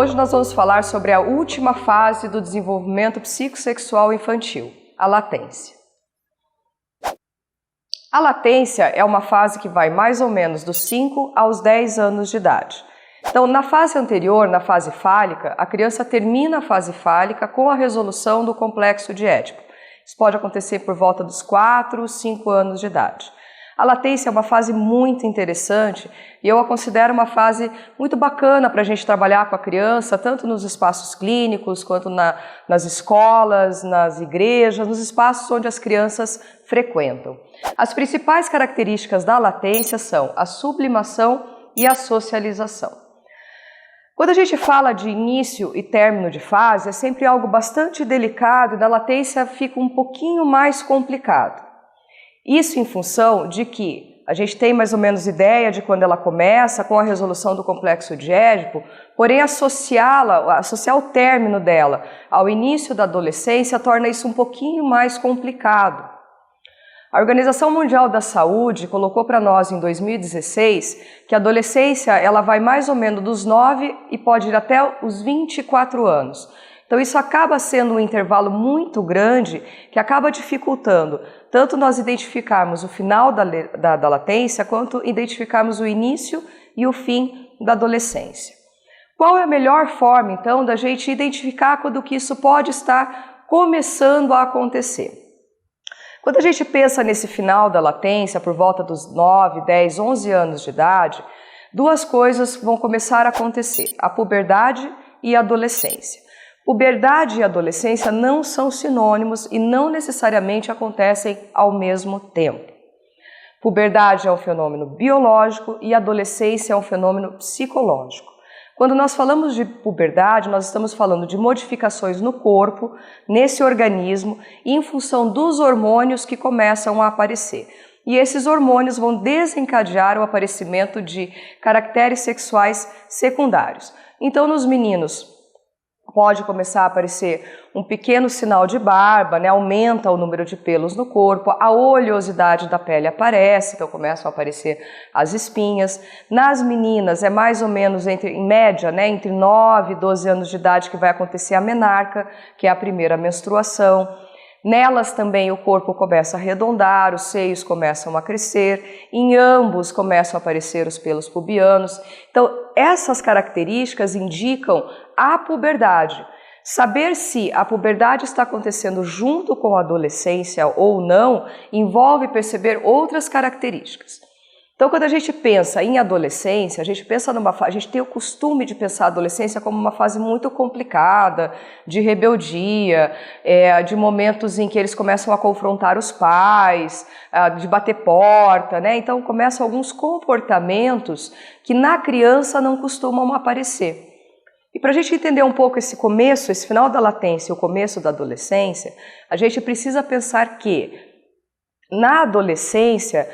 Hoje nós vamos falar sobre a última fase do desenvolvimento psicossexual infantil, a latência. A latência é uma fase que vai mais ou menos dos 5 aos 10 anos de idade. Então, na fase anterior, na fase fálica, a criança termina a fase fálica com a resolução do complexo de Édipo. Isso pode acontecer por volta dos 4, 5 anos de idade. A latência é uma fase muito interessante e eu a considero uma fase muito bacana para a gente trabalhar com a criança, tanto nos espaços clínicos, quanto nas escolas, nas igrejas, nos espaços onde as crianças frequentam. As principais características da latência são a sublimação e a socialização. Quando a gente fala de início e término de fase, é sempre algo bastante delicado e na latência fica um pouquinho mais complicado. Isso em função de que a gente tem mais ou menos ideia de quando ela começa, com a resolução do complexo de Édipo, porém associar o término dela ao início da adolescência torna isso um pouquinho mais complicado. A Organização Mundial da Saúde colocou para nós em 2016 que a adolescência ela vai mais ou menos dos 9 e pode ir até os 24 anos. Então isso acaba sendo um intervalo muito grande que acaba dificultando tanto nós identificarmos o final da latência quanto identificarmos o início e o fim da adolescência. Qual é a melhor forma então da gente identificar quando que isso pode estar começando a acontecer? Quando a gente pensa nesse final da latência, por volta dos 9, 10, 11 anos de idade, duas coisas vão começar a acontecer, a puberdade e a adolescência. Puberdade e adolescência não são sinônimos e não necessariamente acontecem ao mesmo tempo. Puberdade é um fenômeno biológico e adolescência é um fenômeno psicológico. Quando nós falamos de puberdade, nós estamos falando de modificações no corpo, nesse organismo, e em função dos hormônios que começam a aparecer. E esses hormônios vão desencadear o aparecimento de caracteres sexuais secundários. Então, nos meninos, pode começar a aparecer um pequeno sinal de barba, aumenta o número de pelos no corpo, a oleosidade da pele aparece, então começam a aparecer as espinhas. Nas meninas é mais ou menos, em média, entre 9 e 12 anos de idade que vai acontecer a menarca, que é a primeira menstruação. Nelas também o corpo começa a arredondar, os seios começam a crescer, em ambos começam a aparecer os pelos pubianos. Então, essas características indicam a puberdade. Saber se a puberdade está acontecendo junto com a adolescência ou não, envolve perceber outras características. Então, quando a gente pensa em adolescência, a gente tem o costume de pensar a adolescência como uma fase muito complicada, de rebeldia, de momentos em que eles começam a confrontar os pais, de bater porta, Então, começam alguns comportamentos que na criança não costumam aparecer. E para a gente entender um pouco esse final da latência e o começo da adolescência, a gente precisa pensar que na adolescência,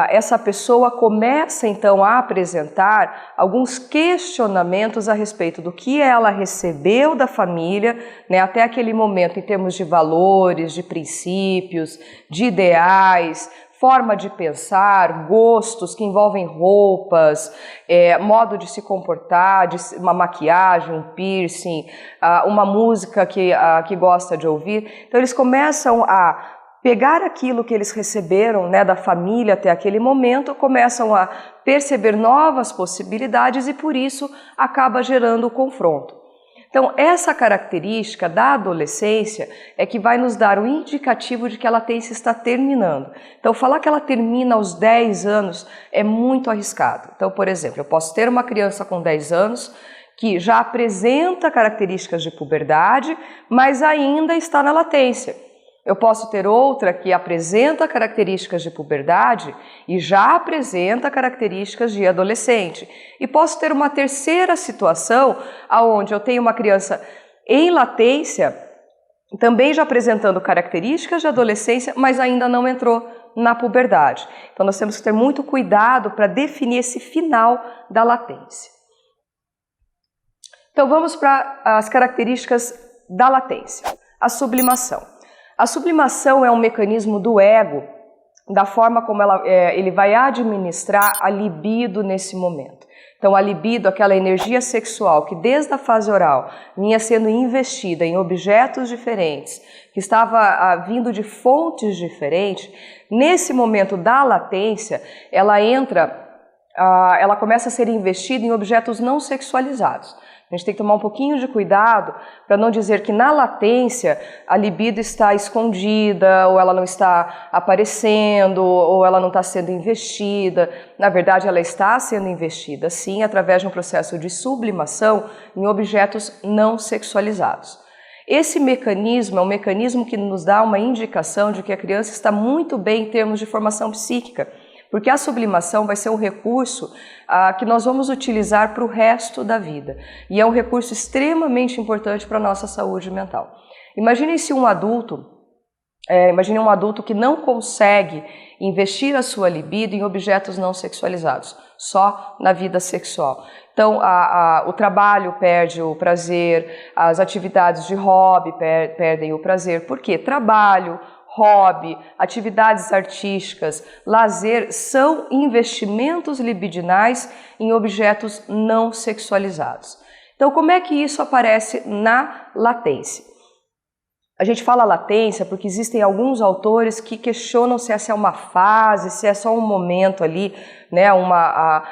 essa pessoa começa então a apresentar alguns questionamentos a respeito do que ela recebeu da família, até aquele momento em termos de valores, de princípios, de ideais, forma de pensar, gostos que envolvem roupas, modo de se comportar, uma maquiagem, um piercing, uma música que gosta de ouvir. Então eles começam a pegar aquilo que eles receberam da família até aquele momento, começam a perceber novas possibilidades e por isso acaba gerando o confronto. Então essa característica da adolescência é que vai nos dar um indicativo de que a latência está terminando. Então falar que ela termina aos 10 anos é muito arriscado. Então, por exemplo, eu posso ter uma criança com 10 anos que já apresenta características de puberdade, mas ainda está na latência. Eu posso ter outra que apresenta características de puberdade e já apresenta características de adolescente. E posso ter uma terceira situação onde eu tenho uma criança em latência, também já apresentando características de adolescência, mas ainda não entrou na puberdade. Então nós temos que ter muito cuidado para definir esse final da latência. Então vamos para as características da latência. A sublimação. A sublimação é um mecanismo do ego, da forma como ele vai administrar a libido nesse momento. Então a libido, aquela energia sexual que desde a fase oral vinha sendo investida em objetos diferentes, que estava vindo de fontes diferentes, nesse momento da latência, ela começa a ser investida em objetos não sexualizados. A gente tem que tomar um pouquinho de cuidado para não dizer que na latência a libido está escondida, ou ela não está aparecendo, ou ela não está sendo investida. Na verdade, ela está sendo investida, sim, através de um processo de sublimação em objetos não sexualizados. Esse mecanismo é um mecanismo que nos dá uma indicação de que a criança está muito bem em termos de formação psíquica, porque a sublimação vai ser um recurso que nós vamos utilizar para o resto da vida. E é um recurso extremamente importante para a nossa saúde mental. Imaginem um adulto que não consegue investir a sua libido em objetos não sexualizados, só na vida sexual. Então, o trabalho perde o prazer, as atividades de hobby perdem o prazer. Por quê? Trabalho, hobby, atividades artísticas, lazer são investimentos libidinais em objetos não sexualizados. Então, como é que isso aparece na latência? A gente fala latência porque existem alguns autores que questionam se essa é uma fase, se é só um momento ali, né, uma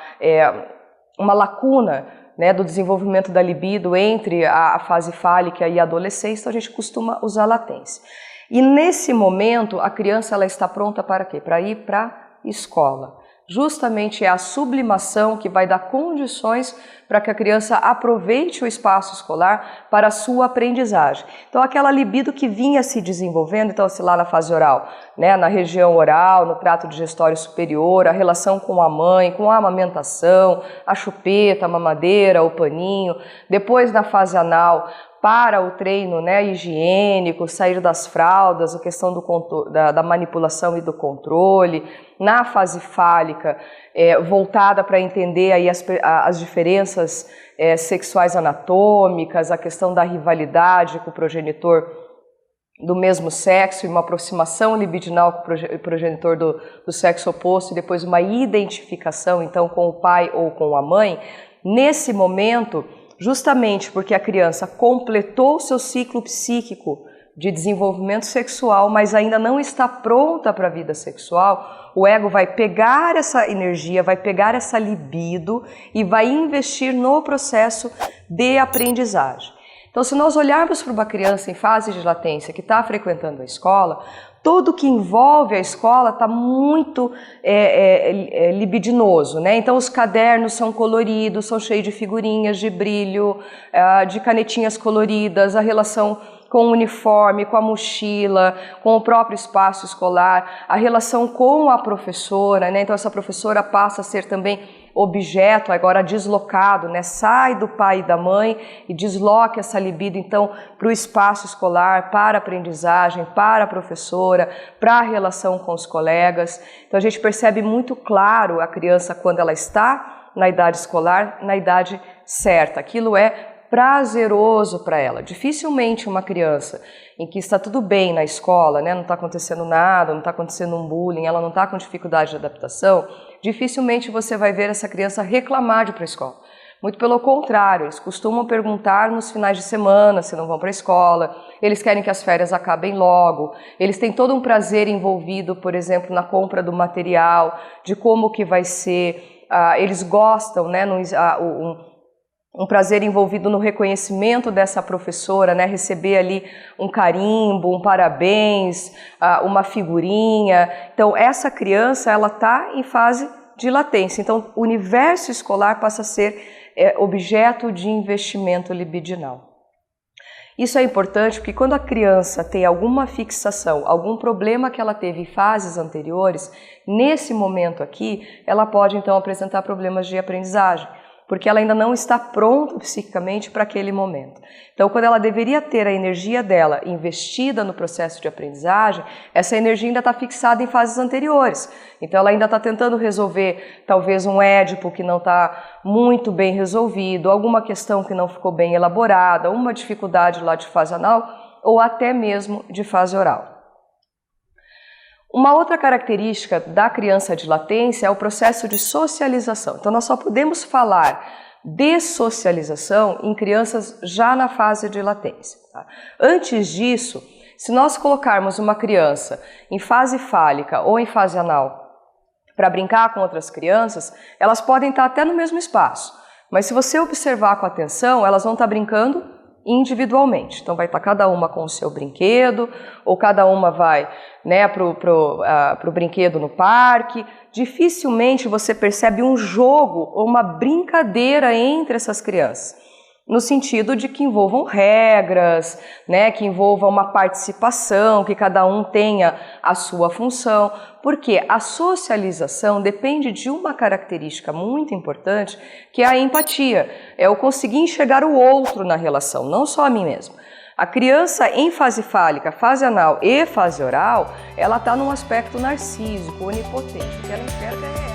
lacuna, né, do desenvolvimento da libido entre a fase fálica e a adolescência, então a gente costuma usar latência. E nesse momento a criança ela está pronta para quê? Para ir para a escola. Justamente é a sublimação que vai dar condições para que a criança aproveite o espaço escolar para a sua aprendizagem. Então aquela libido que vinha se desenvolvendo, então assim, lá na fase oral, né, na região oral, no trato digestório superior, a relação com a mãe, com a amamentação, a chupeta, a mamadeira, o paninho, depois na fase anal, para o treino, né, higiênico, sair das fraldas, a questão da manipulação e do controle, na fase fálica, voltada para entender aí as diferenças sexuais anatômicas, a questão da rivalidade com o progenitor do mesmo sexo e uma aproximação libidinal com o progenitor do sexo oposto e depois uma identificação então com o pai ou com a mãe. Nesse momento, justamente porque a criança completou o seu ciclo psíquico de desenvolvimento sexual, mas ainda não está pronta para a vida sexual, o ego vai pegar essa energia, vai pegar essa libido e vai investir no processo de aprendizagem. Então, se nós olharmos para uma criança em fase de latência que está frequentando a escola, tudo que envolve a escola está muito libidinoso, né? Então os cadernos são coloridos, são cheios de figurinhas, de brilho, de canetinhas coloridas, a relação com o uniforme, com a mochila, com o próprio espaço escolar, a relação com a professora, né? Então essa professora passa a ser também objeto, agora deslocado, né? Sai do pai e da mãe e desloca essa libido então para o espaço escolar, para a aprendizagem, para a professora, para a relação com os colegas. Então a gente percebe muito claro a criança quando ela está na idade escolar, na idade certa. Aquilo é prazeroso para ela. Dificilmente uma criança em que está tudo bem na escola, né, não está acontecendo nada, não está acontecendo um bullying, ela não está com dificuldade de adaptação, dificilmente você vai ver essa criança reclamar de ir para a escola. Muito pelo contrário, eles costumam perguntar nos finais de semana se não vão para a escola, eles querem que as férias acabem logo, eles têm todo um prazer envolvido, por exemplo, na compra do material, de como que vai ser, eles gostam, né, um prazer envolvido no reconhecimento dessa professora, né? Receber ali um carimbo, um parabéns, uma figurinha. Então, essa criança, ela está em fase de latência. Então, o universo escolar passa a ser objeto de investimento libidinal. Isso é importante porque quando a criança tem alguma fixação, algum problema que ela teve em fases anteriores, nesse momento aqui, ela pode então apresentar problemas de aprendizagem, porque ela ainda não está pronta psiquicamente para aquele momento. Então, quando ela deveria ter a energia dela investida no processo de aprendizagem, essa energia ainda está fixada em fases anteriores. Então, ela ainda está tentando resolver talvez um édipo que não está muito bem resolvido, alguma questão que não ficou bem elaborada, uma dificuldade lá de fase anal ou até mesmo de fase oral. Uma outra característica da criança de latência é o processo de socialização. Então, nós só podemos falar de socialização em crianças já na fase de latência. Tá? Antes disso, se nós colocarmos uma criança em fase fálica ou em fase anal para brincar com outras crianças, elas podem estar até no mesmo espaço, mas se você observar com atenção, elas vão estar brincando individualmente. Então vai estar cada uma com o seu brinquedo, ou cada uma vai, né, pro brinquedo no parque. Dificilmente você percebe um jogo ou uma brincadeira entre essas crianças, no sentido de que envolvam regras, né, que envolva uma participação, que cada um tenha a sua função, porque a socialização depende de uma característica muito importante, que é a empatia, é eu conseguir enxergar o outro na relação, não só a mim mesmo. A criança em fase fálica, fase anal e fase oral, ela está num aspecto narcísico, onipotente, o que ela enxerga é